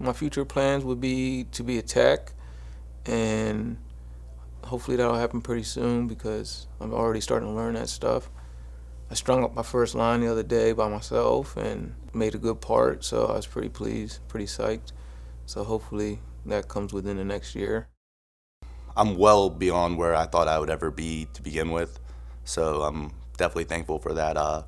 my future plans would be to be a tech, and hopefully that'll happen pretty soon because I'm already starting to learn that stuff. I strung up my first line the other day by myself and made a good part, so I was pretty pleased, pretty psyched. So hopefully that comes within the next year. I'm well beyond where I thought I would ever be to begin with, so I'm definitely thankful for that.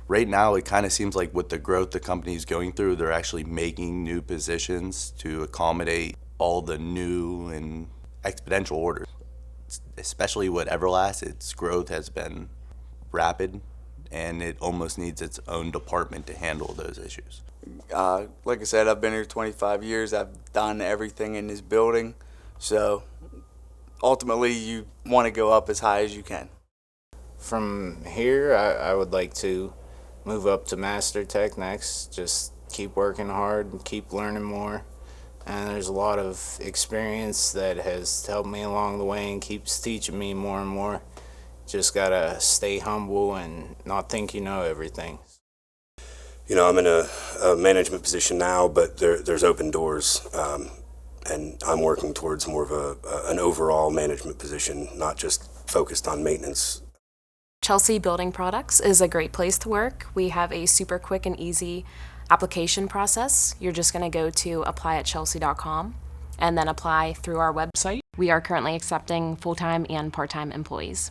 Right now, it kind of seems like with the growth the company's going through, they're actually making new positions to accommodate all the new and exponential orders. Especially with Everlast, its growth has been rapid, and it almost needs its own department to handle those issues. Like I said, I've been here 25 years. I've done everything in this building. So ultimately, you want to go up as high as you can. From here, I would like to move up to Master Tech next. Just keep working hard and keep learning more. And there's a lot of experience that has helped me along the way and keeps teaching me more and more. Just gotta stay humble and not think you know everything. You know, I'm in a management position now, but there's open doors, and I'm working towards more of an overall management position, not just focused on maintenance. Chelsea Building Products is a great place to work. We have a super quick and easy application process. You're just going to go to apply@chelsea.com and then apply through our website. We are currently accepting full-time and part-time employees.